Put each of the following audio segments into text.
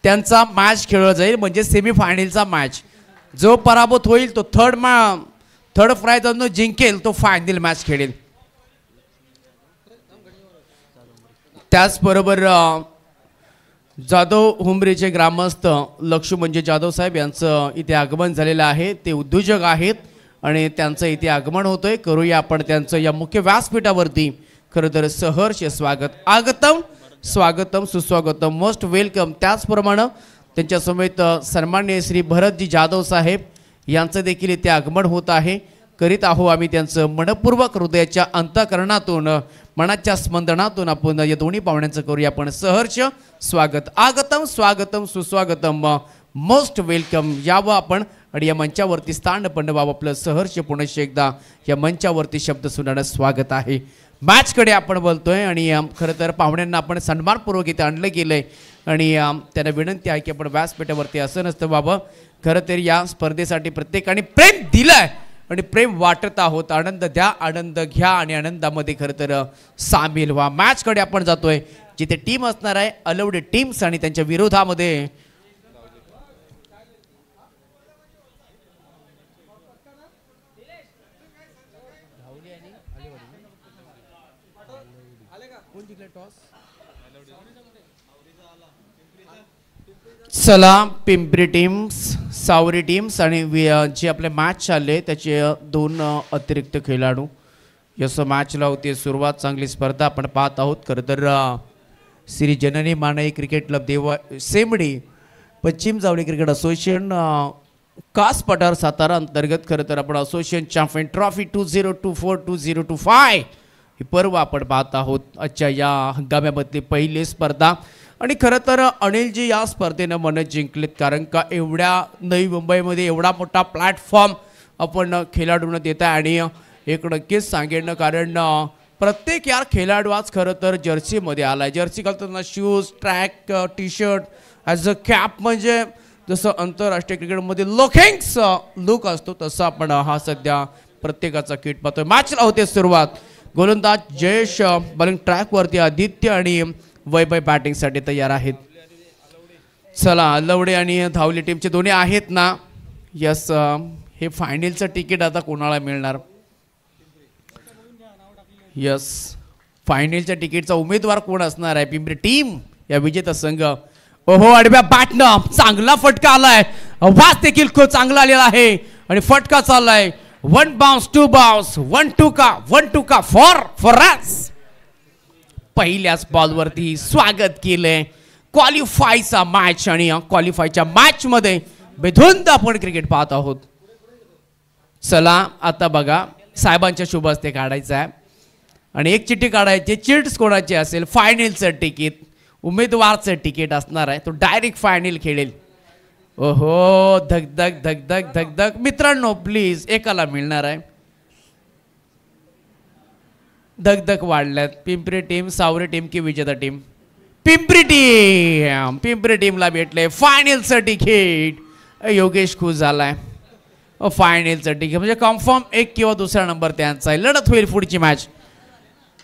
त्यांचा मॅच खेळला जाईल, म्हणजे सेमीफायनलचा मॅच. जो पराभूत होईल तो थर्ड प्राइज जिंकेल तो फायनल मॅच खेळेल. त्याचबरोबर जाधव हुंबरीचे ग्रामस्थ लक्ष्मण म्हणजे जाधव साहेब यांचं इथे आगमन झालेलं आहे. ते उद्योजक आहेत आणि त्यांचं इथे आगमन होतंय. करूया आपण त्यांचं या मुख्य व्यासपीठावरती खरं तर सहर्ष स्वागत. आगतम, स्वागतम, सुस्वागतम, मोस्ट वेलकम. त्याचप्रमाणे त्यांच्या समेत सन्माननीय श्री भरतजी जाधव साहेब यांचं देखील इथे आगमन होत आहे. करीत आहो आम्ही त्यांचं मनपूर्वक हृदयाच्या अंतःकरणातून मनाच्या स्पंदनातून आपण या दोन्ही पाहुण्यांचं करूया आपण सहर्ष स्वागत. आगतम, स्वागतम, सुस्वागतम, मोस्ट वेलकम. यावं आपण आणि या मंचावरती स्थान पंडवावं आपलं सहर्ष पुनश्च एकदा या मंचावरती शब्द सुनानं स्वागत आहे. मॅचकडे आपण बोलतोय आणि खरं तर पाहुण्यांना आपण सन्मानपूर्वक इथे आणलं गेलंय आणि त्यांना विनंती आहे की आपण व्यासपीठावरती असं नसतं बाबा. खरं तर या स्पर्धेसाठी प्रत्येकाने प्रेम दिलंय आणि प्रेम वाटत आहोत. आनंद द्या, आनंद घ्या आणि आनंदामध्ये खरं तर सामील व्हा. मॅचकडे आपण जातोय जिथे टीम असणार आहे अलवडे टीम्स आणि त्यांच्या विरोधामध्ये चला पिंपरी टीम्स, सावरी टीम्स आणि जे आपले मॅच चालले त्याचे 2 अतिरिक्त खेळाडू. यस मॅचला होती सुरुवात. चांगली स्पर्धा आपण पाहत आहोत. खरं तर श्री जननी मानाई क्रिकेट क्लब देवा सेमडी पश्चिम जावळी क्रिकेट असोसिएशन कास पठार सातारा अंतर्गत खरं तर आपण असोसिएशन चॅम्पियन ट्रॉफी 2024-2025 ही पर्व आपण पाहत आहोत. आजच्या या हंगामामधली पहिली स्पर्धा आणि खरं तर अनिलजी या स्पर्धेनं मन जिंकलेत. कारण का एवढ्या नवी मुंबईमध्ये एवढा मोठा प्लॅटफॉर्म आपण खेळाडूंना देत आहे आणि एक नक्कीच सांगेन कारण प्रत्येक यार खेळाडू आज खरं तर जर्सीमध्ये आला आहे. जर्सी घालताना shoes, track, T shirt, as a cap, म्हणजे जसं आंतरराष्ट्रीय क्रिकेटमध्ये लोकिंग्स लुक असतो तसं आपण हा सध्या प्रत्येकाचा किट पाहतोय. मॅचला होते सुरुवात. गोलंदाज जयेश बॉलिंग ट्रॅकवरती, आदित्य आणि वैभव बॅटिंगसाठी तयार आहेत. चला लवडे आणि धावली टीमचे दोन्ही आहेत ना. यस हे फायनलचं तिकीट आता कोणाला मिळणार. यस फायनलच्या तिकीटचा उमेदवार कोण असणार आहे. पिंपरी टीम या विजेता संघ. ओहो आडव्या बॅटनं चांगला फटका आलाय. वास देखील खूप चांगला आलेला आहे आणि फटका चाललाय. 1 बाउन्स 2 बाउन्स 1-2 का फॉर अस. पहिल्याच बॉलवरती स्वागत केलंय क्वालिफायचा मॅच आणि क्वालिफायच्या मॅच मध्ये बेधुंद आपण क्रिकेट पाहत आहोत. चला आता बघा साहेबांच्या शुभ हस्ते काढायचं आहे आणि एक चिठ्ठी काढायची. चिट्स कोणाची असेल फायनलचं तिकीट उमेदवारचं तिकीट असणार आहे तो डायरेक्ट फायनल खेळेल. ओहो धगधग धगधग धगधग. मित्रांनो प्लीज एकाला मिळणार आहे. धगधग वाढल्यात. पिंपरी टीम, सावरी टीम की विजेता टीम. पिंपरी टीमला भेटले फायनलचं तिकीट. योगेश खुश झालाय. फायनलचं तिकीट म्हणजे कन्फर्म 1 किंवा दुसरा नंबर त्यांचा आहे. लढत होईल पुढची मॅच.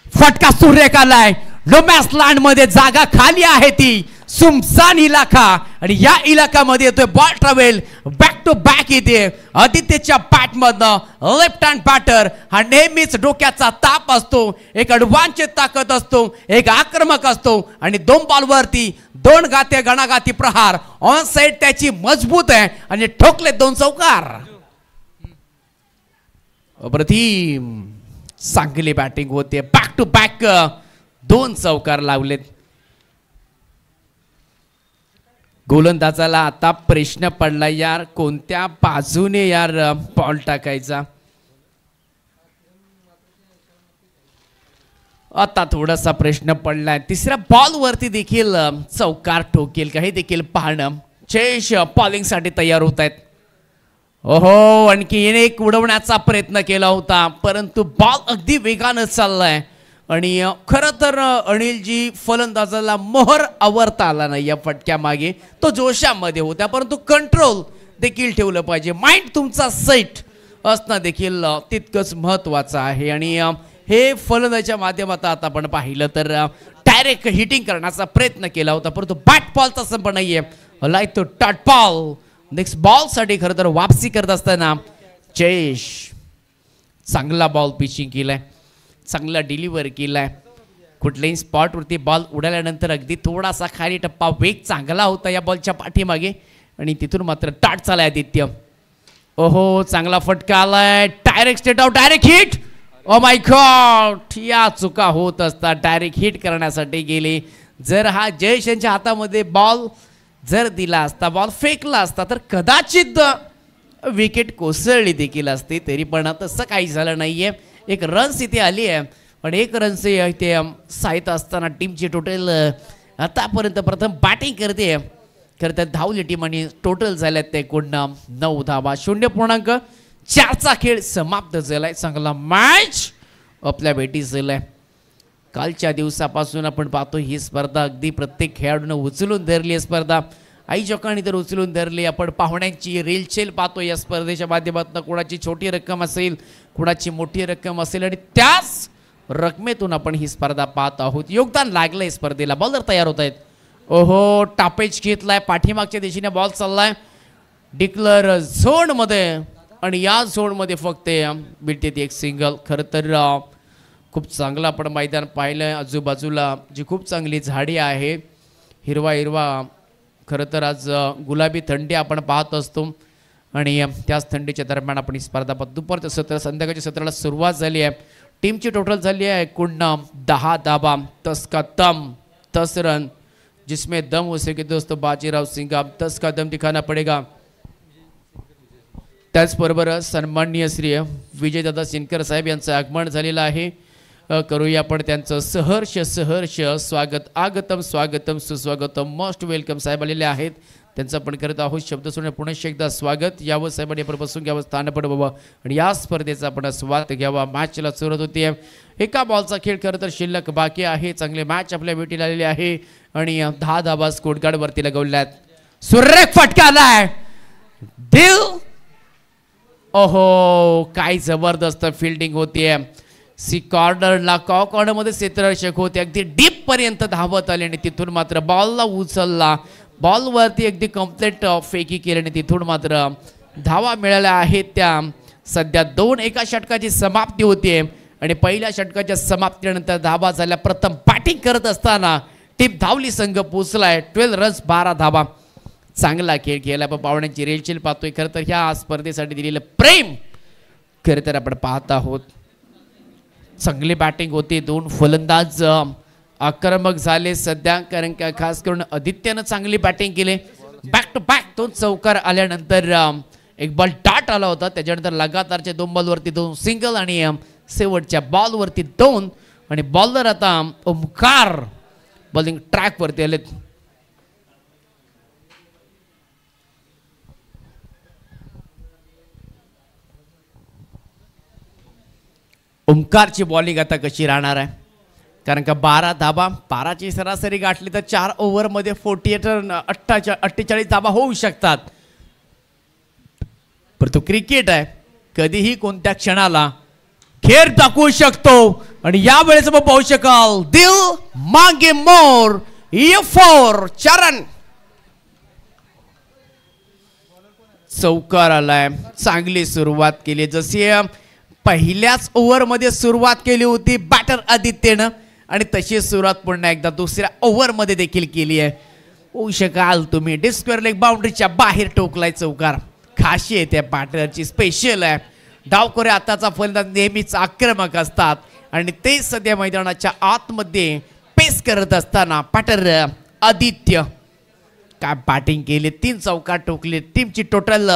फटका सुरेख आलाय. लोमॅस लँड मध्ये जागा खाली आहे ती सुमसान इलाका आणि या इलाकामध्ये येतोय ball travel back to back येते. आदित्यच्या बॅट मधनं लेफ्ट हँड बॅटर हा नेहमीच डोक्याचा ताप असतो. एक अडवान्सची ताकद असतो, एक आक्रमक असतो आणि 2 बॉलवरती 2 गाते गणागाती प्रहार. ऑन साइड त्याची मजबूत आहे आणि ठोकले 2 चौकार. अप्रतिम चांगली बॅटिंग होते. बॅक टू बॅक 2 चौकार लावलेत. गोलंदाजाला आता प्रश्न पडला यार कोणत्या बाजूने यार बॉल टाकायचा. आता थोडासा प्रश्न पडलाय. तिसऱ्या बॉल वरती देखील चौकार ठोकेल का हे देखील पाहणं. जयेश बॉलिंग साठी तयार होत आहेत. ओहो आणखी एक उडवण्याचा प्रयत्न केला होता परंतु बॉल अगदी वेगानं चाललाय आणि खरं तर अनिलजी फलंदाजाला मोहर आवरता आला नाही या फटक्या मागे. तो जोशामध्ये होता परंतु कंट्रोल देखील ठेवलं पाहिजे. माइंड तुमचा सेट असणं देखील तितकंच महत्त्वाचं आहे आणि हे फलंदाजाच्या माध्यमातून आता आपण पाहिलं तर डायरेक्ट हिटिंग करण्याचा प्रयत्न केला होता परंतु बॅट बॉलचा संप नाहीये. लाईक तो टाटपाल नेक्स्ट बॉल साठी खरं तर वापसी करत असताना जयेश चांगला बॉल पिचिंग केलाय, चांगला डिलिव्हर केलाय. कुठल्याही स्पॉटवरती बॉल उडाल्यानंतर अगदी थोडासा खाली टप्पा वेग चांगला होता या बॉलच्या पाठीमागे आणि तिथून मात्र टाट चालाय आदित्य. ओहो चांगला फटका आलाय, direct state out, direct hit. Oh my God, या चुका होत असतात. डायरेक्ट हिट करण्यासाठी गेले. जर हा जयेश यांच्या हातामध्ये बॉल जर दिला असता, बॉल फेकला असता तर कदाचित विकेट कोसळली देखील असते. तरी पण तसं काही झालं नाहीये. एक रन्स इथे आली आहे पण एक रन्स इथे साहित असताना टीमची टोटल आतापर्यंत प्रथम बॅटिंग करते. खरं तर धावली टीम आणि टोटल झाल्यात ते एकूण 9 धावा. 0.4चा खेळ समाप्त झालाय. चांगला मॅच आपल्या भेटी झालाय. कालच्या दिवसापासून आपण पाहतो ही स्पर्धा अगदी प्रत्येक खेळाडूनं उचलून धरली. स्पर्धा आयोजकांनी तर उचलून धरली. आपण पाहुण्यांची रेलचेल पाहतो या स्पर्धेच्या माध्यमातून. कोणाची छोटी रक्कम असेल, कोणाची मोठी रक्कम असेल आणि त्याच रकमेतून आपण ही स्पर्धा पाहत आहोत. योगदान लागलंय स्पर्धेला. बॉलर तयार होत आहेत. ओहो टापेज घेतलाय, पाठीमागच्या दिशेने बॉल चाललाय डिक्लर झोन मध्ये आणि या झोन मध्ये फक्त मिळते ती एक सिंगल. खरं तर खूप चांगलं आपण मैदान पाहिलंय. आजूबाजूला जी खूप चांगली झाडी आहे, हिरवा हिरवा खरं तर आज गुलाबी थंडी आपण पाहत असतो आणि त्याच थंडीच्या दरम्यान आपण ही स्पर्धा पाहतो. दुपारच्या सत्र संध्याकाळच्या सत्राला सुरुवात झाली आहे. टीमची टोटल झाली है एकूण 10 धावा. 10 का दम 10 रन, जिसमें दम हो सके दोस्तों बाजीराव सिंह अब 10 का दम दिखाना पड़ेगा. त्याचबरोबर सन्माननीय श्री विजयदादा सिनकर साहेब यांचं आगमन झालेलं आहे. करूया आपण त्यांचं सहर्ष सहर्ष स्वागत. आगतम स्वागतम सुस्वागतम, मोस्ट वेलकम. साहेब आलेले आहेत, त्यांचं आपण करत आहोत. शब्द सोडणे पुन्हा एकदा स्वागत. यावं साहेबांनी आपण बसून घ्यावं, स्थान पण बाबा आणि या स्पर्धेचा आपण स्वागत घ्यावा. मॅचला सुरुवात होती. एका बॉलचा खेळ खरं तर शिल्लक बाकी आहे. चांगले मॅच आपल्या भेटीला आलेले आहे आणि 10 धावा स्कोरकार्ड वरती लगवल्यात. सुरेख फटका आलाय दिल. ओहो काय जबरदस्त फिल्डिंग होतीये. सी कॉर्नरला कॉर्नरमध्ये क्षेत्ररक्षक होते, अगदी डीप पर्यंत धावत आले आणि तिथून मात्र बॉलला उचलला. बॉलवरती अगदी कम्प्लीट फेकी केली आणि तिथून मात्र धावा मिळाल्या आहेत. त्या सध्या 2 एका षटकाची समाप्ती होते आणि पहिल्या षटकाच्या समाप्तीनंतर धावा झाल्या. प्रथम बॅटिंग करत असताना टीम धावली, संघ पोचलाय 12 रन्स 12 धावा. चांगला खेळ खेळला. पण पाहुण्यांची रेलचेल पाहतोय. खरं तर ह्या स्पर्धेसाठी दिलेलं प्रेम खरं तर आपण पाहत आहोत. चांगली बॅटिंग होती. 2 फलंदाज आक्रमक झाले सध्या, कारण का खास करून आदित्यनं चांगली बॅटिंग केली. बॅक टू बॅक 2 चौकार आल्यानंतर एक बॉल डाट आला होता. त्याच्यानंतर लगातारच्या 2 बॉलवरती 2 सिंगल आणि शेवटच्या बॉलवरती 2 आणि बॉलर आता ओमकार बॉलिंग ट्रॅकवरती आलेत. ओमकारची बॉलिंग आता कशी राहणार आहे, कारण का 12 धाबा 12ची सरासरी गाठली तर 4 ओव्हरमध्ये 48 धाबा होऊ शकतात. परंतु क्रिकेट आहे, कधीही कोणत्या क्षणाला खेळ दाखवू शकतो आणि यावेळेस आपण पाहू शकाल दिल मागे मोर E4 चरण चौकार आलाय. चांगली सुरुवात केली, जशी पहिल्याच ओव्हरमध्ये सुरुवात केली होती बॅटर आदित्यनं आणि तशी सुरुवात पुन्हा एकदा दुसऱ्या ओव्हरमध्ये देखील केली आहे. होऊ शकाल तुम्ही डिस्क्वेअर लेग बाउंड्रीच्या बाहेर टोकलाय चौकार. खासियत आहे बॅटरची, स्पेशल आहे. डावखोरे आताचा फलंदाज नेहमीच आक्रमक असतात आणि ते सध्या मैदानाच्या आतमध्ये पेस करत असताना बॅटर आदित्य काय बॅटिंग केली. 3 चौकार टोकले. टीमची टोटल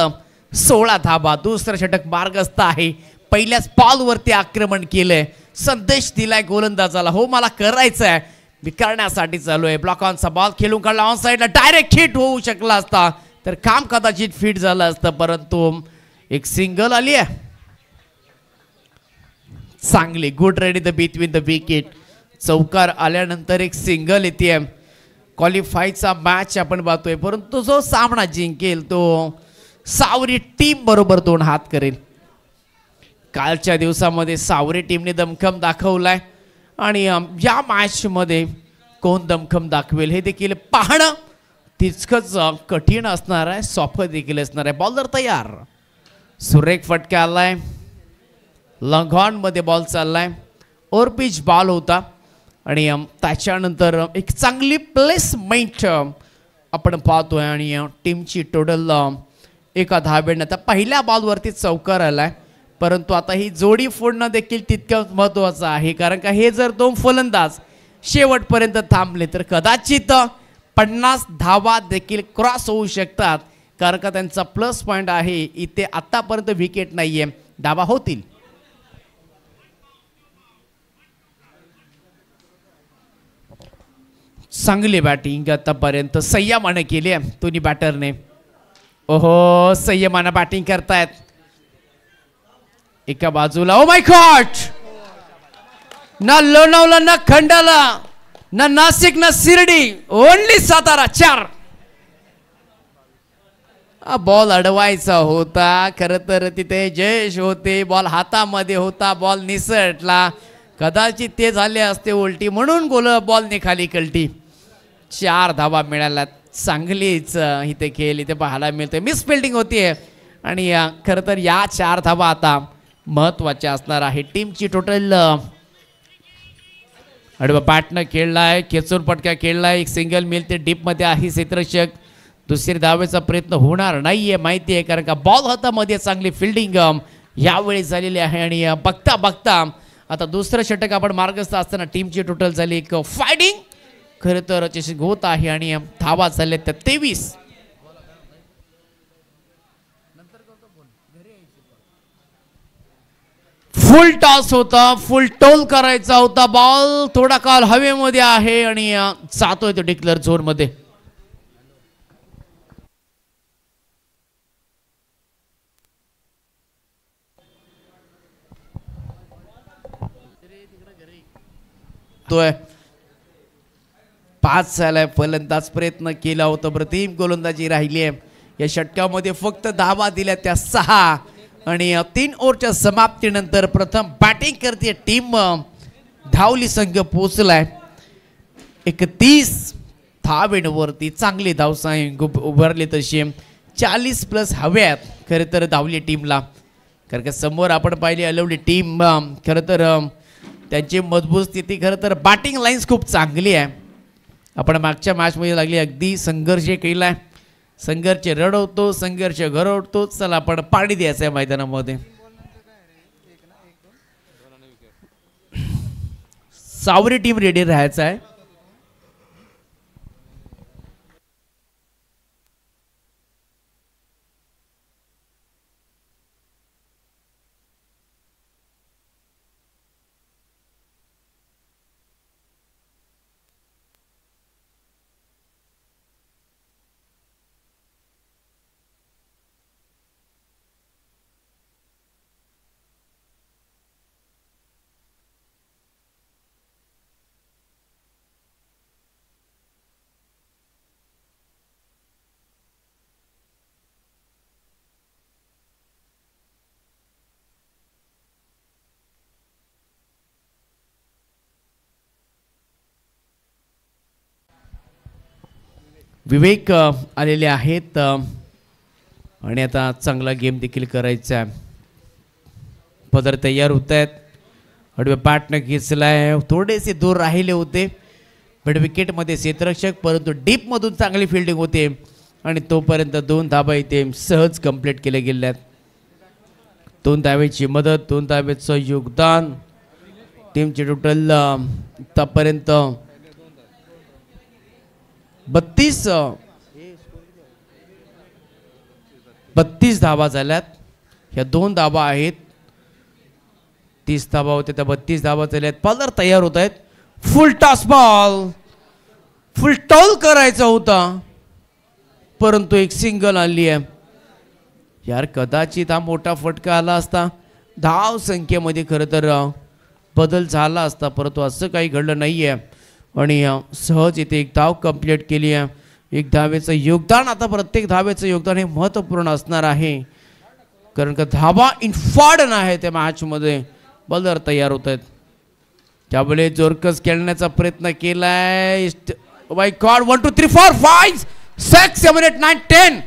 16 धाबा. दुसरं षटक मार्गस्थ आहे. पहिल्याच बॉलवरती आक्रमण केलंय. संदेश दिलाय गोलंदाजाला, हो मला करायचं आहे, मी करण्यासाठी चालू आहे. ब्लॉक ऑनचा बॉल खेळून काढला ऑन साईडला. डायरेक्ट हिट होऊ शकला असता तर काम कदाचित फिट झालं असतं, परंतु एक सिंगल आली आहे. चांगली good ready the between the wicket. चौकार आल्यानंतर एक सिंगल येते. क्वालिफायचा मॅच आपण पाहतोय, परंतु जो सामना जिंकेल तो सावरी टीम बरोबर 2 हात करेल. कालच्या दिवसामध्ये सावरी टीमने दमखम दाखवलाय आणि या मॅच मध्ये कोण दमखम दाखवेल हे देखील पाहणं तितकंच कठीण असणार आहे, सोपं देखील असणार आहे. बॉलर तयार, सुरेख फटका आलाय, लॉंग ऑन मध्ये बॉल चाललाय, ओव्हर पिच बॉल होता आणि त्याच्यानंतर एक चांगली प्लेसमेंट आपण पाहतोय आणि टीमची टोटल एका धाब्याने आता पहिल्या बॉलवरती चौकार आलाय. परंतु आता ही जोडी फोडणं देखील तितकंच महत्त्वाचं आहे, कारण का हे जर दोन फलंदाज शेवटपर्यंत थांबले तर कदाचित 50 धावा देखील क्रॉस होऊ शकतात, कारण का त्यांचा प्लस पॉईंट आहे इथे आतापर्यंत विकेट नाहीये, धावा होतील. चांगली बॅटिंग आतापर्यंत संयमानं केली आहे दोन्ही बॅटरने. ओहो, संयमानं बॅटिंग करतायत एका बाजूला. ओ माय गॉड, ना लोणावळा ना खंडाला ना नाशिक ना शिर्डी, ओनली सातारा 4. बॉल अडवायचा होता, खर तर तिथे जयेश होते, बॉल हातामध्ये होता, बॉल निसटला, कदाचित ते झाले असते उलटी, म्हणून बॉलने खाली कलटी. 4 धावा मिळाल्या. चांगलीच इथे खेळ इथे पाहायला मिळते. मिस फिल्डिंग होतीये आणि खरं तर या 4 धावा आता महत्त्वाच्या असणार आहे. टीमची टोटल अडवा बॅटनं खेळलाय, खेचून पटका खेळलाय, एक सिंगल मिळते, डीपमध्ये आहे क्षेत्ररक्षक. दुसरी धावेचा प्रयत्न होणार नाहीये माहिती आहे, कारण का बॉल हातामध्ये चांगली फिल्डिंग यावेळी झालेली आहे. आणि बघता बघता आता दुसरं षटक आपण मार्गस्थ असताना टीमची टोटल झाली एक फायटिंग खरं तर चषक होत आहे आणि धावा झाल्या त्या 23. फुल टॉस होता, फुल टोल करायचा होता, बॉल थोडा काल हवेमध्ये आहे आणि जातोय तो डिक्लेअर झोन मध्ये. तोय 5 झालाय. फलंदाज प्रयत्न केला होता, प्रतिम गोलंदाजी राहिली आहे. या षटकामध्ये फक्त धावा दिल्या त्या 6 आणि 3 ओव्हरच्या समाप्तीनंतर प्रथम बॅटिंग करते टीम. धावली संघ पोहोचलाय 31 धावेवरती. चांगली धावसाई उभारली तशी 40+ हव्यात खरं तर धावली टीमला, कारण का समोर आपण पाहिली अलवली टीम. खरं तर त्यांची मजबूत स्थिती, खरं तर बॅटिंग लाईन्स खूप चांगली आहे. आपण मागच्या मॅचमध्ये लागली अगदी संघर्ष केलाय, संघर्ष रडवतो, संघर्ष घडवतो. चला आपण पाणी द्यायचं आहे मैदानामध्ये. सावरी टीम रेडी राहायचं आहे. विवेक आलेले आहेत आणि आता चांगला गेम देखील करायचा आहे. पदर तयार होत आहेत. अडव्या बॅटनं घेतलाय, थोडेसे दूर राहिले होते मिड विकेटमध्ये क्षेत्ररक्षक, परंतु डीपमधून चांगली फिल्डिंग होते आणि तोपर्यंत 2 धाबा इथे सहज कंप्लीट केले गेले आहेत. 2 धावेची मदत, 2 धावेचं योगदान. टीमची टोटल आतापर्यंत 32 धावा झाल्यात. ह्या 2 धावा आहेत. 30 धावा होत्या त्या 32 धावा झाल्यात. बॉलर तयार होत आहेत. Full toss ball, full toss करायचा होता, परंतु एक सिंगल आली आहे. यार कदाचित हा मोठा फटका आला असता, धाव संख्येमध्ये खरं तर बदल झाला असता, परंतु असं काही घडलं नाहीये आणि सहज इथे एक धाव कंप्लीट केली आहे. एक धावेचं योगदान. आता प्रत्येक धावेचं योगदान हे महत्त्वपूर्ण असणार आहे, कारण का धावा इन्फॉर्डन आहे त्या मॅचमध्ये. बॉलर तयार होत आहेत, त्यामुळे जोरकस खेळण्याचा प्रयत्न केलाय. माय गॉड, 1 2 3 4 5 6, 7, 8, 9, 10.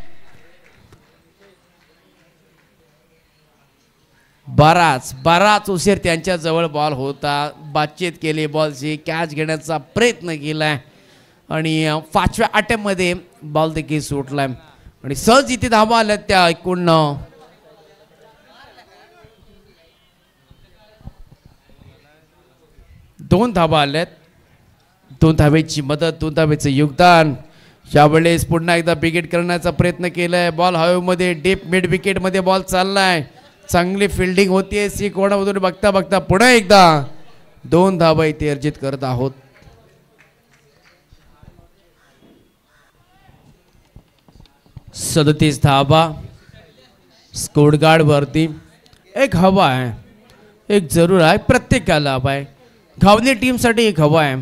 बराच उशीर त्यांच्या जवळ बॉल होता. बातचीत केली, बॉलची कॅच घेण्याचा प्रयत्न केलाय आणि 5व्या अटेम्प्ट मध्ये बॉल देखील सुटलाय आणि सहज इथे धावा आल्या त्या एकूण 2 धावा आल्यात. 2 धावेची मदत, 2 धावेचं योगदान. यावेळेस पुन्हा एकदा विकेट करण्याचा प्रयत्न केलाय. बॉल हवेमध्ये डीप मिड विकेट मध्ये बॉल चाललाय. चांगली फिल्डिंग होतीये सी कोणामधून बघता बघता पुन्हा एकदा 2 धावा इथे अर्जित करत आहोत. सदतीस धावा स्कोर गार्ड वरती. एक हवा आहे, एक जरूर आहे, प्रत्येकाला हवा आहे. घावली टीमसाठी एक हवा आहे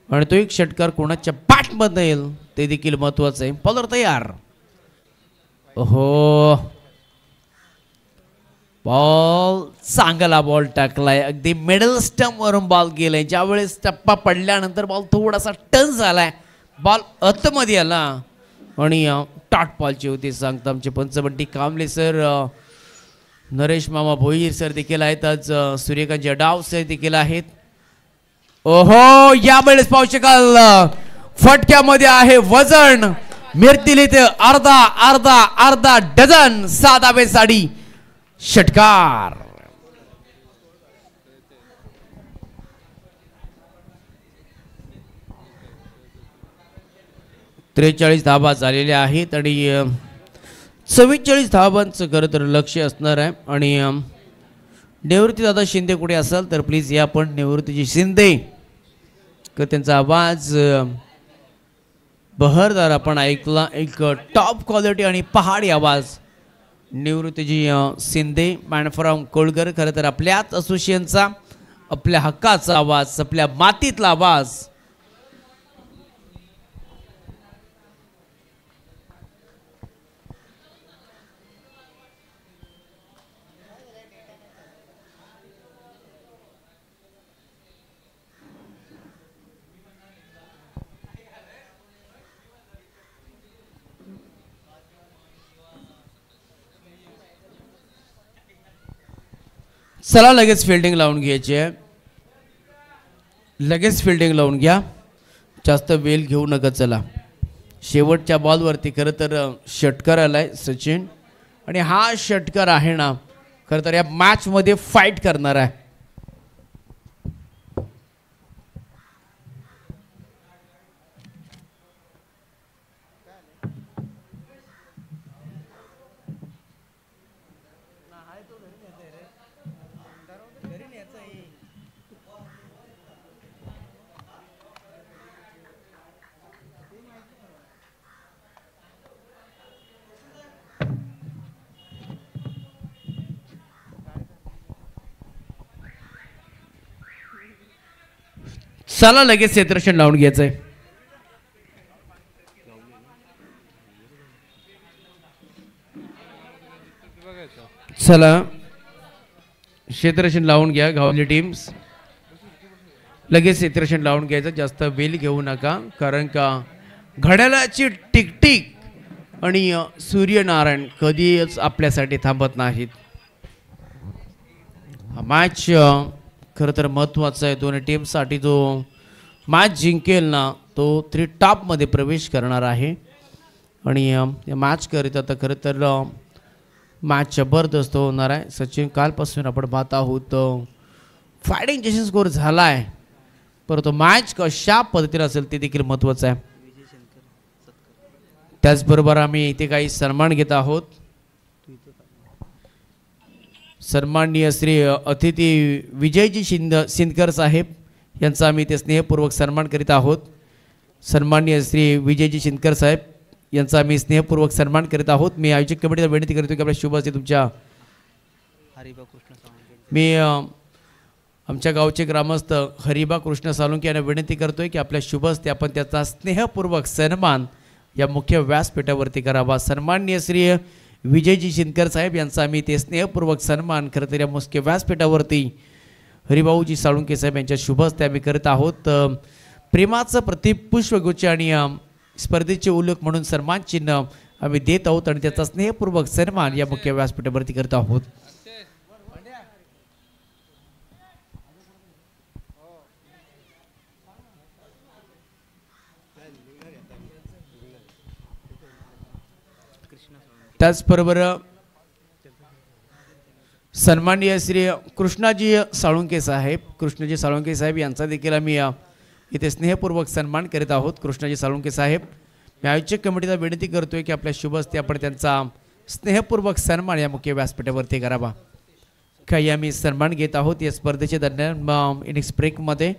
आणि तो एक षटकार कोणाच्या बॅटमध्ये येईल ते देखील महत्वाचं आहे. बॉलर तयार. हो, बॉल चांगला बॉल टाकलाय. अगदी मिडल स्टंप वरून बॉल गेलाय. ज्यावेळेस टप्पा पडल्यानंतर बॉल थोडासा टर्न झालाय, बॉल आतमध्ये आला आणि टॉट बॉलची होती सांगता आमचे पंचबंटी कांबळे सर, नरेश मामा भोईर सर देखील आहेत. आज सूर्यकांत जडाव सर देखील आहेत. ओहो, यावेळेस पाहू शकाल फटक्यामध्ये आहे वजन. मिरतील इथे अर्धा डझन 6 धावे साडी षटकार. त्रेचाळीस धावा झालेल्या आहेत आणि 44 धावांचं खरं तर लक्ष असणार आहे. आणि निवृत्ती दादा शिंदे कुठे असाल तर प्लीज या. पण निवृत्तीजी शिंदे तर त्यांचा आवाज बहरदार आपण ऐकला. एक टॉप क्वालिटी आणि पहाडी आवाज. निवृत्तीजी शिंदे मॅन फ्रॉम कोळगर. खरं तर आपल्याच असोसिएशनचा, आपल्या हक्काचा आवाज, आपल्या मातीतला आवाज. चला लगेच फिल्डिंग लावून घ्यायची आहे. लगेच फिल्डिंग लावून घ्या, जास्त वेळ घेऊ नका. चला, शेवटच्या बॉलवरती खरं तर षटकार आलाय सचिन आणि हा षटकार आहे ना खरं तर या मॅचमध्ये फाईट करणार आहे. चला लगेच क्षेत्ररक्षण लावून घ्यायचंय. चला क्षेत्ररक्षण लावून घ्या गावली टीम्स. लगेच क्षेत्ररक्षण लावून घ्यायचं, जास्त वेळ घेऊ नका. कारण का घड्याळाची टिकटिक आणि सूर्यनारायण कधीच आपल्यासाठी थांबत नाहीत. हा मॅच खरं तर महत्त्वाचा आहे. दोन्ही टीमसाठी जो मॅच जिंकेल ना तो 3 टॉपमध्ये प्रवेश करणार आहे. आणि या मॅच करीत आता खरं तर मॅच जबरदस्त होणार आहे. सचिन, कालपासून आपण पाहत आहोत फायटिंग जशी स्कोर झाला आहे, परंतु मॅच कशा पद्धतीने असेल ते देखील महत्त्वाचं आहे. त्याचबरोबर आम्ही इथे काही सन्मान घेत आहोत. सन्माननीय श्री अतिथी विजयजी सिंदकर साहेब यांचा आम्ही ते स्नेहपूर्वक सन्मान करीत आहोत. सन्माननीय श्री विजयजी सिंदकर साहेब यांचा आम्ही स्नेहपूर्वक सन्मान करीत आहोत. मी आयोजक कमिटीला विनंती करतो की आपल्या शुभ हस्ते तुमच्या मी आमच्या गावचे ग्रामस्थ हरिबा कृष्ण सालुंके यांना विनंती करतोय की आपल्या शुभ हस्ते आपण त्याचा स्नेहपूर्वक सन्मान या मुख्य व्यासपीठावरती करावा. सन्माननीय श्री विजयजी शिंदकर साहेब यांचा आम्ही ते स्नेहपूर्वक सन्मान खरं तर या मुख्य व्यासपीठावरती हरिभाऊजी साळुंके साहेब यांच्या शुभ हस्ते आम्ही करत आहोत. प्रेमाचं प्रतीक पुष्पगुच्छ आणि स्पर्धेचे उल्लेख म्हणून सन्मान चिन्ह आम्ही देत आहोत आणि त्याचा स्नेहपूर्वक सन्मान या मुख्य व्यासपीठावरती करत आहोत. त्याचबरोबर सन्माननीय श्री कृष्णाजी साळुंके साहेब यांचा देखील आम्ही इथे स्नेहपूर्वक सन्मान करीत आहोत. कृष्णाजी साळुंके साहेब, मी आयोजक कमिटीला विनंती करतोय की आपल्या शुभ हस्ते आपण त्यांचा स्नेहपूर्वक सन्मान या मुख्य व्यासपीठावरती करावा. काही आम्ही सन्मान घेत आहोत या स्पर्धेच्या दरम्यान इनिंग्स ब्रेकमध्ये.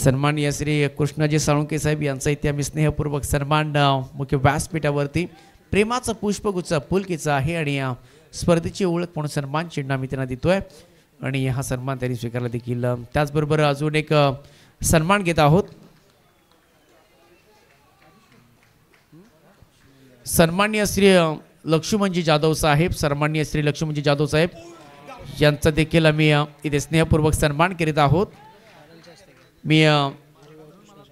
सन्माननीय श्री कृष्णाजी साळुंके साहेब यांचा इथे आम्ही स्नेहपूर्वक सन्मान मुख्य व्यासपीठावरती प्रेमाचा पुष्पगुच्छ पुलकीचा आहे आणि या स्पर्धेची ओळख म्हणून सन्मान चिन्ह आम्ही त्यांना देतोय आणि हा सन्मान त्यांनी स्वीकारला देखील. त्याचबरोबर अजून एक सन्मान घेत आहोत. सन्माननीय श्री लक्ष्मणजी जाधव साहेब यांचा देखील आम्ही इथे स्नेहपूर्वक सन्मान करीत आहोत. मी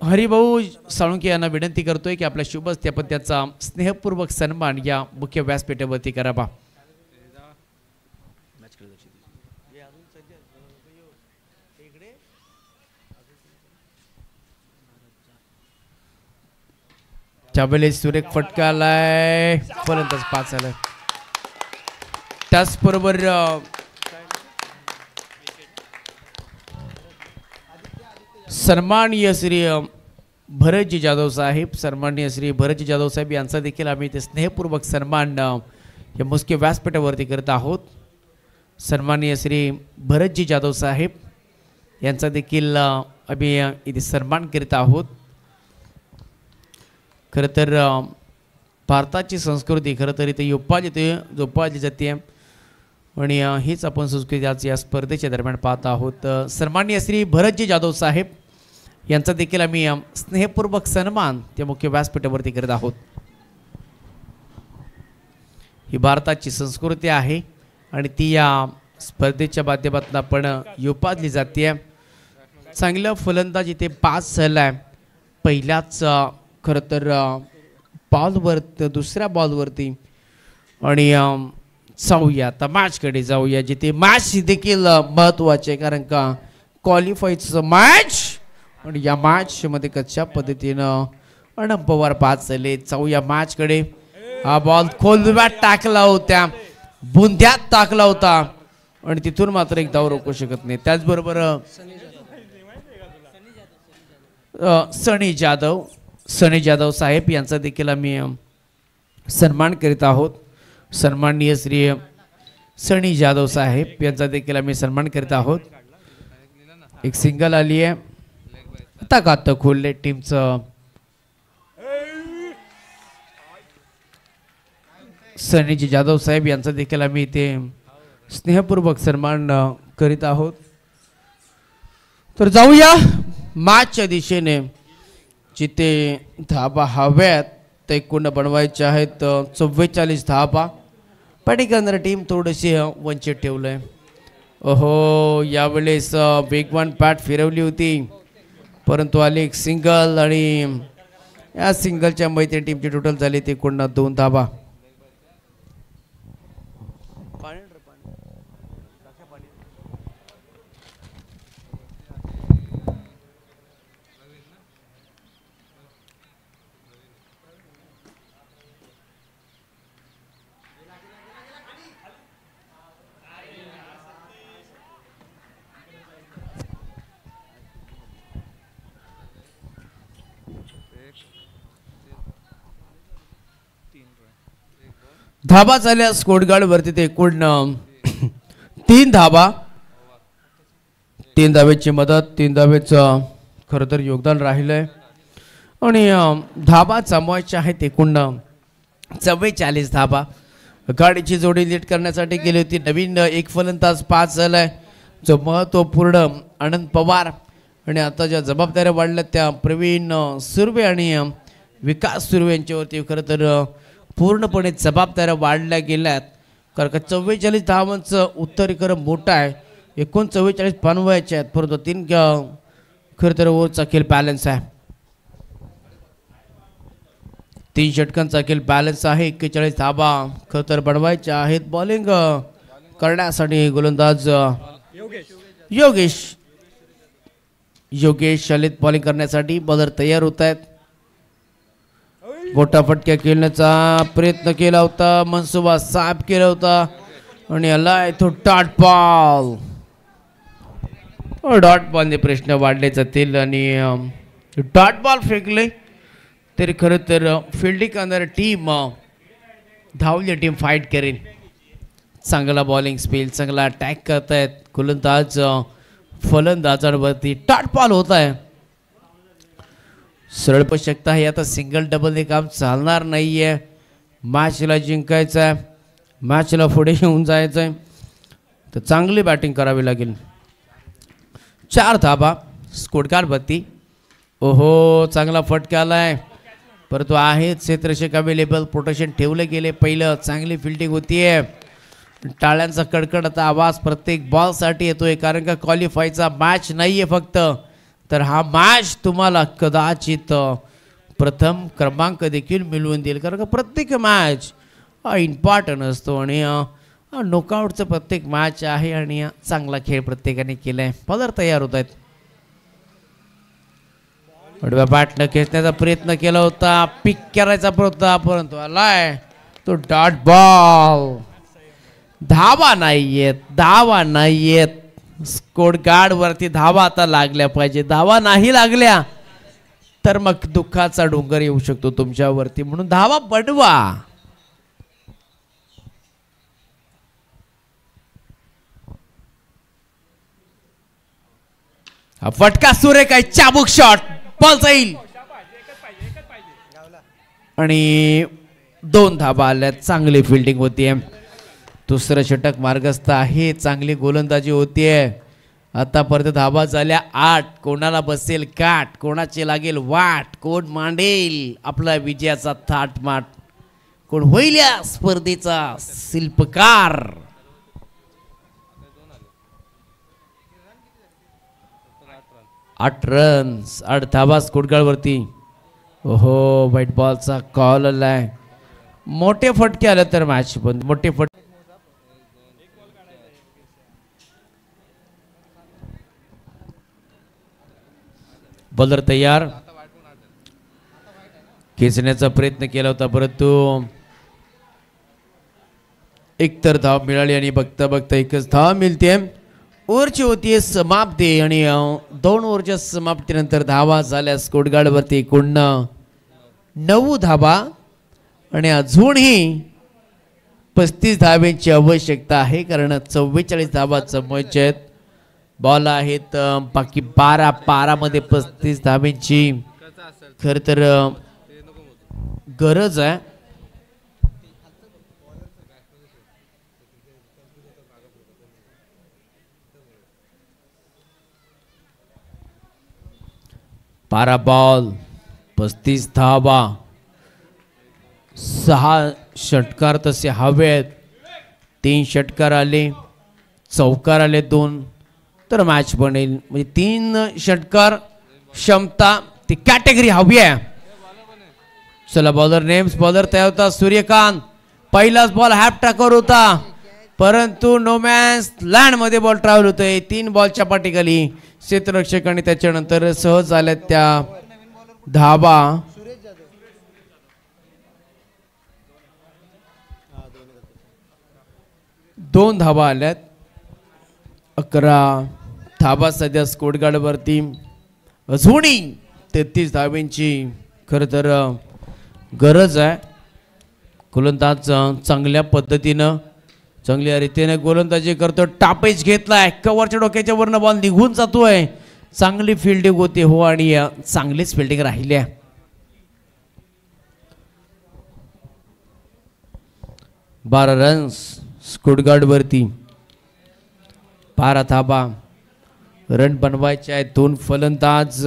हरिभाऊ साळुंके यांना विनंती करतोय की आपल्या शुभ हस्ते आपण त्याचा स्नेहपूर्वक सन्मान या मुख्य व्यासपीठावरती करावा. त्यावेळेस सुरेख फटका आलाय, फलंदाज पाच आलाय. त्याचबरोबर सन्माननीय श्री भरतजी जाधव साहेब यांचा देखील आम्ही ते स्नेहपूर्वक सन्मान या मुख्य व्यासपीठावरती करत आहोत. सन्माननीय श्री भरतजी जाधव साहेब यांचा देखील आम्ही इथे सन्मान करीत आहोत. खरं तर भारताची संस्कृती खरं तर इथे जोपासली जाते आणि हीच आपण संस्कृती आज या स्पर्धेच्या दरम्यान पाहत आहोत. सन्माननीय श्री भरतजी जाधव साहेब यांचा देखील आम्ही स्नेहपूर्वक सन्मान त्या मुख्य व्यासपीठावरती करत आहोत. ही भारताची संस्कृती आहे आणि ती या स्पर्धेच्या माध्यमातून आपण जोपासली जाते. चांगलं फलंदाज इथे पास झालाय पहिल्याच खरं तर दुसऱ्या बॉलवरती आणि जाऊया आता मॅचकडे जाऊया, जिथे मॅच देखील महत्त्वाचे आहे कारण का क्वालिफायचं मॅच आणि या मॅचमध्ये कशा पद्धतीनं अनंत पवार पास झाले. जाऊया मॅचकडे. हा बॉल खोलव्यात टाकला होता, बुंद्यात टाकला होता आणि तिथून मात्र एक धाव रोखू शकत नाही. त्याचबरोबर सनी जाधव साहेब यांचा देखील आम्ही सन्मान करीत आहोत. सन्माननीय श्री सनी जाधव साहेब यांचा देखील आम्ही सन्मान करीत आहोत. एक सिंगल आली आहे, आता खातं खोलले टीमचं. सनीजी जाधव साहेब यांचा देखील आम्ही इथे स्नेहपूर्वक सन्मान करीत आहोत. तर जाऊया मॅचच्या दिशेने, जिथे धाबा हव्यात ते एकूण बनवायचे आहेत 44 धाबा. पाटीकंदर टीम थोडीशी वंचित ठेवलंय. ओहो, यावेळेस वेगवान पॅट फिरवली होती परंतु आले एक सिंगल आणि या सिंगलच्या मैत्री टीमची टोटल झाली ते एकूण 2 धाबा. धाबा झाल्या स्कोरगार्ड वरती ते एकूण 3 धाबा. 3 धावेची मदत, 3 धावेचं खरं तर योगदान राहिलंय आणि धाबा जमवायचे आहेत एकूण 44 धाबा. गाडीची जोडी लीड करण्यासाठी गेली होती. नवीन एक फलंदाज पास झालाय जो महत्वपूर्ण आनंद पवार आणि आता ज्या जबाबदाऱ्या वाढल्या त्या प्रवीण सुर्वे आणि विकास सुर्वे यांच्यावरती खरं तर पूर्णपणे जबाबदाऱ्या वाढल्या गेल्यात. कारण का 44 धावांचं उत्तर खरं मोठं आहे. एकूण 44 बनवायचे आहेत परंतु 3 खरं तर ओव्हरचा खेळ बॅलन्स आहे. 3 षटकांचा खेळ बॅलन्स आहे. 41 धाबा खतर बनवायच्या आहेत. बॉलिंग करण्यासाठी गोलंदाज योगेश शालित बॉलिंग करण्यासाठी बॉलर तयार होत आहेत. मोठा फटका खेळण्याचा प्रयत्न केला होता, मनसुबा साफ केला होता आणि आलाय तो डॉट बॉलने प्रश्न वाढले जातील आणि डॉट बॉल फेकले तरी खरं तर फिल्डिंग करणारी टीम धावली टीम फाईट करेल. चांगला बॉलिंग स्पेल, चांगला अटॅक करतायत गोलंदाज फलंदाजांवरती. डॉट बॉल होत आहे. सरळ पण शकता हे आता सिंगल डबलने काम चालणार नाहीये. मॅचला जिंकायचं आहे, मॅचला पुढे येऊन जायचं आहे तर चांगली बॅटिंग करावी लागेल. 4 धाबा स्कोर कार्ड वरती. ओहो, चांगला फटका आलाय परंतु आहे क्षेत्ररक्षक अवेलेबल, प्रोटेक्शन ठेवले गेले. पहिलं चांगली फिल्डिंग होतीये. टाळ्यांचा कडकडता आवाज प्रत्येक बॉलसाठी येतोय कारण का क्वालिफायचा मॅच नाहीये फक्त, तर हा मॅच तुम्हाला कदाचित प्रथम क्रमांक देखील मिळवून देईल कारण का प्रत्येक मॅच हा इम्पॉर्टंट असतो आणि नॉकआउटचं प्रत्येक मॅच आहे आणि चांगला खेळ प्रत्येकाने केलाय. बॉलर तयार होत आहेत. आडव्या बॅटनं खेचण्याचा प्रयत्न केला होता, पिक करायचा होता परंतु आलाय तो डॉट बॉल. धावा नाहीयेत. स्कोर कार्ड वरती धावा आता लागल्या पाहिजे. धावा नाही लागल्या तर मग दुःखाचा डोंगर येऊ शकतो तुमच्यावरती, म्हणून धावा बनवा. हा फटका सुरेख आहे, चाबूक शॉट, बॉल जाईल आणि 2 धाबा आल्या. चांगली फिल्डिंग होतीये. दुसरं षटक मार्गस्थ आहे. चांगली गोलंदाजी होतीये. आतापर्यंत धाबा झाल्या 8. कोणाला बसेल काट, कोणाची लागेल वाट, कोण मांडेल आपला विजयाचा थाटमाट, कोण होईल या स्पर्धेचा शिल्पकार. 8 रन्स, 8 धाबा स्कोरकार्डवरती. ओहो, व्हाईट बॉलचा कॉल आलाय. मोठे फटके आले तर मॅच बंद. मोठे फटके बॉलर तयार. खेचण्याचा प्रयत्न केला होता परंतु एकतर धाव मिळाली आणि बघता बघता एकच धाव मिळते. ओव्हरची होती समाप्ती आणि 2 ओव्हरच्या समाप्तीनंतर धावा झाल्या स्कोर कार्डवरती. एकूण 9 धावा आणि अजूनही 35 धाव्यांची आवश्यकता आहे कारण 44 धावा जमवायच्या आहेत. बॉल आहेत बाकी 12 मध्ये 35 धाव्यांची खर तर गरज आहे. बारा बॉल 35 धावा, 6 षटकार तसे हवेत. 3 षटकार आले, चौकार आले 2 तर मॅच बनेल. म्हणजे 3 षटकार क्षमता ती कॅटेगरी हवी आहे. चला बॉलर नेम्स. बॉलर तयार होता सूर्यकांत. पहिलाच बॉल हॅप टाकर होता परंतु नोमॅन्स लँड मध्ये बॉल ट्रॅव्हल होतोय. 3 बॉलच्या पाठीखाली क्षेत्ररक्षक आणि त्याच्यानंतर सहज आल्यात त्या धाबा. दोन धाबा आल्यात. 11 धाबा सध्या स्कोर कार्ड वरती. अजूनही 33 धाब्यांची खर तर गरज आहे. गोलंदाज चांगल्या पद्धतीनं चांगल्या रीतीने गोलंदाजी करतो. टापेज घेतलाय, कव्हरच्या डोक्याच्या वरनं बॉल निघून जातोय. चांगली फिल्डिंग होते हो आणि चांगलीच फिल्डिंग राहिली. 12 रन्स स्कोर कार्ड वरती. 12 धाबा रन बनवायचे आहेत. 2 फलंदाज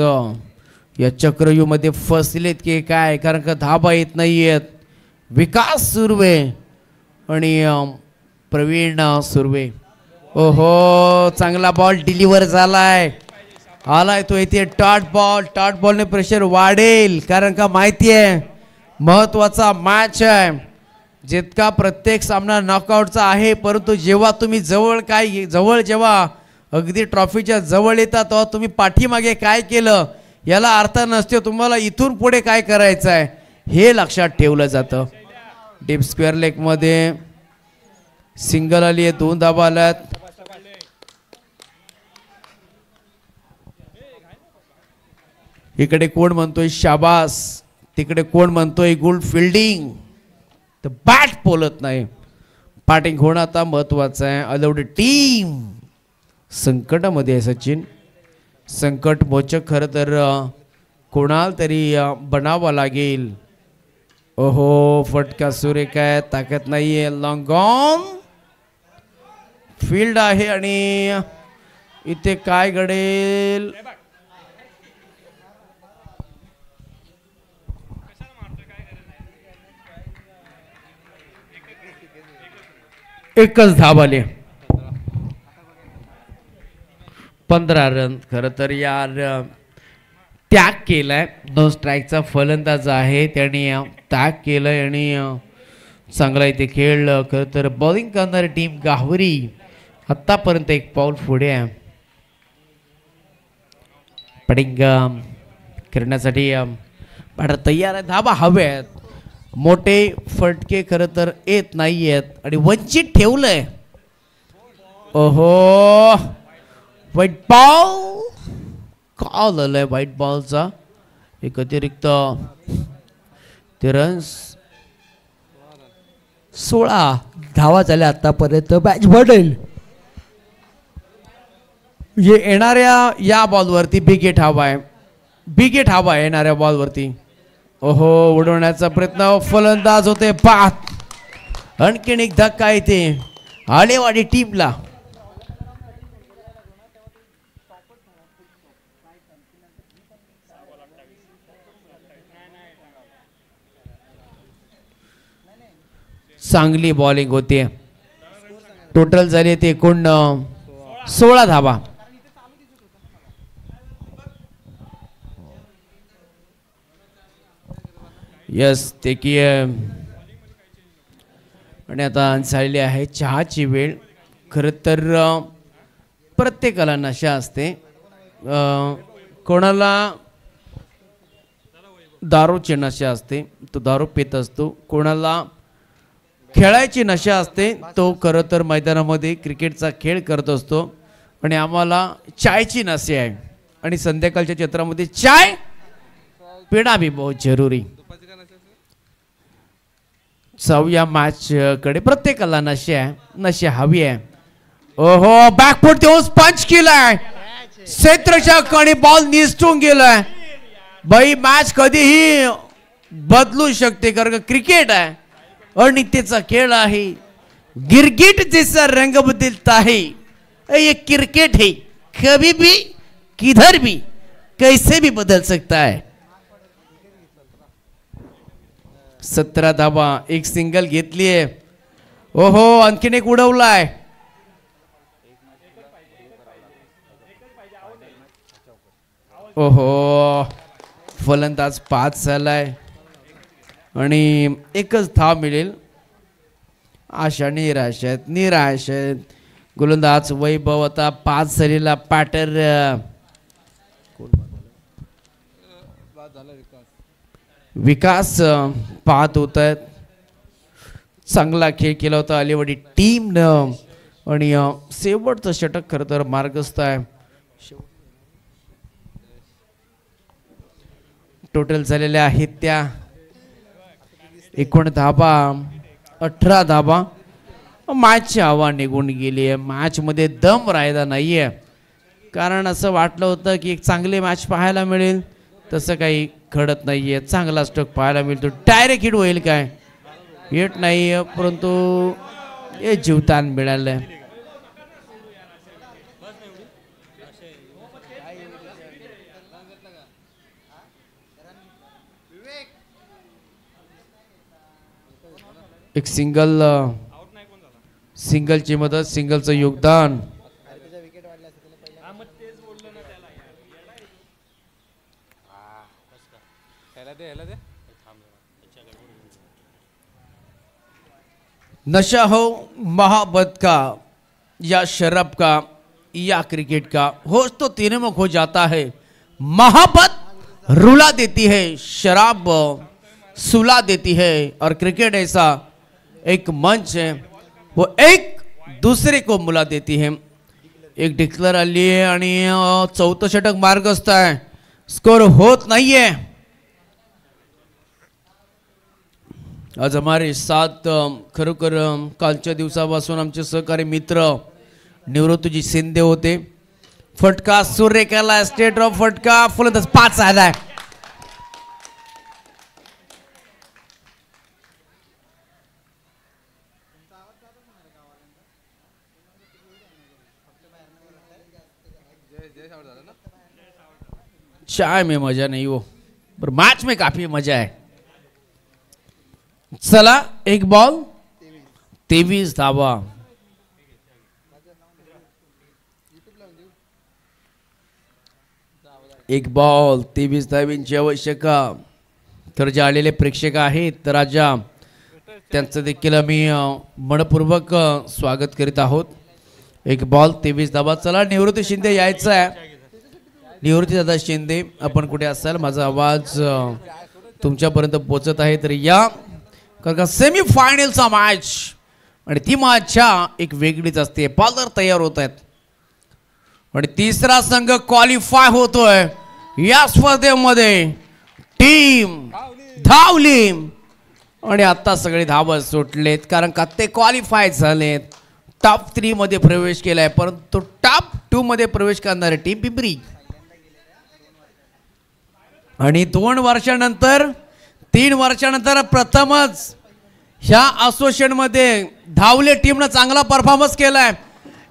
या चक्रव्यूह मध्ये फसलेत की काय कारण का धाबा येत नाहीयेत. विकास सुर्वे आणि प्रवीण सुर्वे. ओहो, चांगला बॉल डिलिव्हर झालाय. आलाय तो इथे टॉट बॉल. टॉट बॉलने प्रेशर वाढेल कारण का माहिती आहे महत्वाचा मॅच आहे, जितका प्रत्येक सामना नॉकआउटचा आहे, परंतु जेव्हा तुम्ही जवळ जेव्हा अगदी ट्रॉफीच्या जवळ येता तेव्हा तुम्ही पाठीमागे काय केलं याला अर्थ नसतो, तुम्हाला इथून पुढे काय करायचं आहे हे लक्षात ठेवलं जातं. डीप स्क्वेअर लेग मध्ये सिंगल आली आहे, 2 धावा आल्यात. इकडे कोण म्हणतोय शाबास, तिकडे कोण म्हणतोय गुड फिल्डिंग. तर बॅट बोलत नाही, बॅटिंग होणं आता महत्वाचं आहे. अलाउड टीम संकटामध्ये आहे सचिन, संकट मोचक खरं तर कोणाला तरी बनावा लागेल. ओहो फटका सुरेख आहे, ताकद नाहीये, लॉंग ऑन फील्ड आहे आणि इथे काय घडेल. एकच धाव आली, 15 रन. खरं तर यार त्याग केलाय, 2 स्ट्राईकचा फलंदाज आहे, त्याने त्याग केलाय आणि चांगला इथे खेळ. खरं तर बॉलिंग करणारी टीम गावरी आतापर्यंत 1 पाऊल पुढे आहे. बॅटिंग करण्यासाठी बॅटर तयार आहे, धाबा हवे आहेत, मोठे फटके खरं तर येत नाही आहेत आणि वंचित ठेवलंय. ओहो व्हाईट बॉल, कॉल आलाय व्हाईट बॉलचा. एक अतिरिक्त ते रन्स 16 धावा झाल्या आतापर्यंत, मॅच बदल. येणाऱ्या या बॉलवरती बिगेट हवा आहे, बिगेट हवा आहे येणाऱ्या बॉलवरती. ओहो उडवण्याचा प्रयत्न, फलंदाज होते पात. आणखीन एक धक्का येते आलेवाडी टीमला. चांगली बॉलिंग होते, टोटल झाले ते एकूण 16 धावा. यस ते की आणि आता झालेली आहे चहाची वेळ. खरं तर प्रत्येकाला नशा असते, कोणाला दारूची नशा असते तो दारू पित असतो, कोणाला खेळायची नशा असते तो खरं तर मैदानामध्ये क्रिकेटचा खेळ करत असतो. आणि आम्हाला चायची नशा आहे आणि संध्याकाळच्या चित्रामध्ये चाय पिणा भी बहुत जरुरी. सहाव्या मॅच कडे प्रत्येकाला नशा आहे, नशा हवी आहे. ओहो बॅकफुट देऊन पंच केलाय, क्षेत्रच्या कणी बॉल निसटून गेलाय. बाई मॅच कधीही बदलू शकते, कारण क्रिकेट आहे, अनित्यचा खेळ आहे. गिरगिट जैसा रंग बदलता है, ये क्रिकेट है, कभी भी किधर भी कैसे भी बदल सकता है. 17 धावा, एक सिंगल घेतलीये. ओहो आणखीन एक उडवलाय. ओहो फलंदाज 5 झालाय आणि एकच धाव मिळेल. आशा निराश आहेत, निराश आहेत. गोलंदाज वैभव आता 5 झालेला पॅटर विकास पाहत होत आहेत. चांगला खेळ केला होता अलीवाडी टीमनं आणि शेवटचं षटक खरं तर मार्गस्थ आहे. टोटल झालेल्या आहेत त्या 19 धाबा, 18 धाबा. मॅचची हवा निघून गेली आहे, मॅच मध्ये दम राहिला नाहीये. कारण असं वाटलं होतं की एक चांगली मॅच पाहायला मिळेल, तसं काही घडत नाहीये. चांगला स्ट्रोक पाहायला मिळतो, डायरेक्ट हिट होईल काय येत नाहीये, परंतु हे जीवदान मिळालंय. एक सिंगलची मदत, सिंगलचं योगदान. नशा हो मोहब्बत का या शराब का या क्रिकेट का, होश तो तीनों में खो जाता है। मोहब्बत रुला देती है, शराब सुला देती है, और क्रिकेट ऐसा एक मंच है वो एक दूसरे को मुला देती है। एक डिक्लेअर आली आहे आणि चौथं षटक मार्गस्थ आहे, स्कोर होत नाहीये। आज हमारे साथ खरोखर कालच्या दिवसापासून आमचे सहकारी मित्र निवृत्तीजी शिंदे होते। फटका सूर्य केला, स्टेट ऑफ फटका फुलंदाज 5 आलाय। चाय में मजा नहीं हो, पर मैच में काफी मजा है। चला एक बॉल 23 धावा। एक बॉल 23 धावांची आवश्यकता। तर जे आलेले प्रेक्षक आहेत तर राजा त्यांचं देखील आम्ही मनपूर्वक स्वागत करीत आहोत। एक बॉल 23 धावा। चला निवृत्ती शिंदे यायचं आहे। निवृत्ती दादा शिंदे आपण कुठे असाल, माझा आवाज तुमच्यापर्यंत पोहोचत आहे तर या, कारण का सेमी फायनलचा मॅच आणि ती मॅचच्या एक वेगळीच असते। बॉलर तयार होत आहेत आणि तिसरा संघ क्वालिफाय होतोय या स्पर्धेमध्ये। टीम धावली आणि आता सगळे धावत सुटलेत, कारण का ते क्वालिफाय झालेत, टॉप 3 मध्ये प्रवेश केलाय। परंतु टॉप 2 मध्ये प्रवेश करणारी टीम पिंपरी आणि 2 वर्षानंतर 3 वर्षानंतर प्रथमच ह्या असोसिएशन मध्ये धावले टीमनं चांगला परफॉर्मन्स केलाय।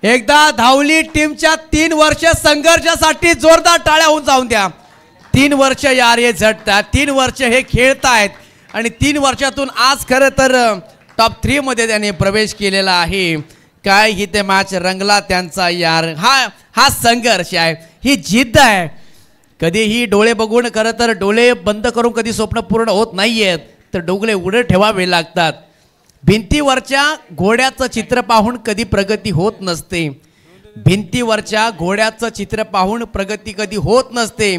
एकदा धावली टीमच्या 3 वर्ष संघर्षासाठी जोरदार टाळ्या होऊन जाऊन द्या। 3 वर्ष यार हे झटतात, 3 वर्ष हे खेळतायत आणि 3 वर्षातून आज खरं तर टॉप 3 मध्ये त्याने प्रवेश केलेला आहे। काय ही ते मॅच रंगला त्यांचा यार, हा संघर्ष आहे, ही जिद्द आहे। कधीही डोळे बघून खरं तर डोळे बंद करून कधी स्वप्न पूर्ण होत नाहीयेत, तर डोळे उघडे ठेवावे लागतात। भिंतीवरच्या घोड्याचं चित्र पाहून कधी प्रगती होत नसते, भिंतीवरच्या घोड्याचं चित्र पाहून प्रगती कधी होत नसते।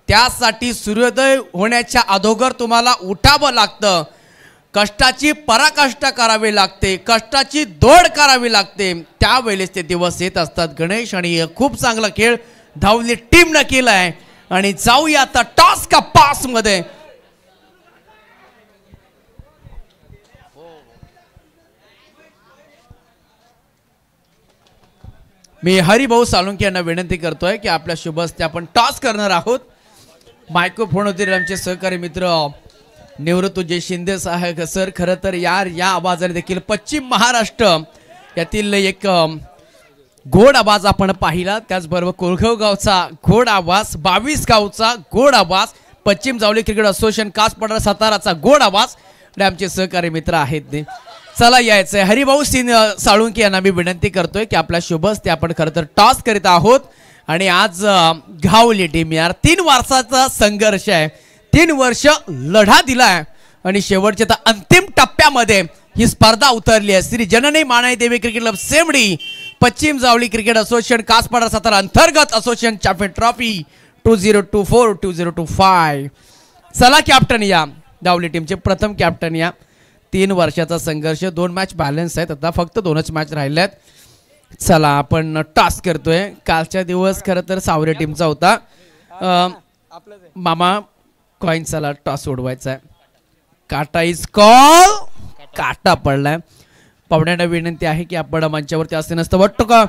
त्यासाठी सूर्योदय होण्याच्या अगोदर तुम्हाला उठावं लागतं, कष्टाची पराकाष्ठ करावी लागते, कष्टाची दौड करावी लागते, त्यावेळेस ते दिवस येत असतात। गणेश आणि खूप चांगला खेळ धावली टीम न केलाय आणि जाऊया आता टॉस का पास मध्ये। मी हरिभाऊ साळुंखे यांना विनंती करतोय की आपल्या शुभ हस्ते आपण टॉस करणार आहोत। मायक्रोफोन होते आमचे सहकारी मित्र निवृत्ती शिंदे साहेब सर। खरं तर यार या आवाजाने देखील पश्चिम महाराष्ट्र यातील एक गोड आवाज आपण पाहिला, त्याचबरोबर कोळगाव गावचा गोड आवाज, 22 गावचा गोड आवाज, पश्चिम जावली क्रिकेट असोसिएशन कासपठार साताराचा गोड आवाज आणि आमचे सहकारी मित्र आहेत ते। चला यायचंय हरिभाऊ साळुंखे यांना मी विनंती करतोय की आपल्या शुभ हस्ते आपण खरं तर टॉस करीत आहोत आणि आज घावली टीम यार 3 वर्षाचा संघर्ष आहे, 3 वर्ष लढा दिलाय आणि शेवटच्या अंतिम टप्प्यामध्ये ही स्पर्धा उतरली आहे। श्री जननी मानाई देवी क्रिकेट क्लब सेमडी पश्चिम जावली क्रिकेट असोसिएशन कासपठार सातारा अंतर्गत असोसिएशन चॅम्पियन ट्रॉफी 2024-2025। चला कॅप्टन या, धावली टीमचे प्रथम कॅप्टन या। 3 वर्षाचा संघर्ष, 2 मॅच बॅलन्स आहेत, आता फक्त 2च मॅच राहिल्यात। चला आपण टॉस करतोय। कालच्या दिवस खरं तर सावरे टीमचा होता। मामा कॉइन चला टॉस उडवायचा आहे। काटा इज कॉल, काटा पडलाय। पाहुण्यांना विनंती आहे की आपण मंचावरती असते नसतं वाटतो का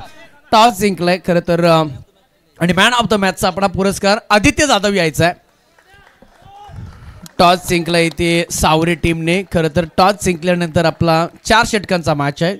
टॉस जिंकलाय खरं तर आणि मॅन ऑफ द मॅचचा आपला पुरस्कार आदित्य जाधव यायचा आहे। टॉस जिंकला इथे सावरे टीमने। खरं तर टॉस जिंकल्यानंतर आपला 4 षटकांचा मॅच आहे।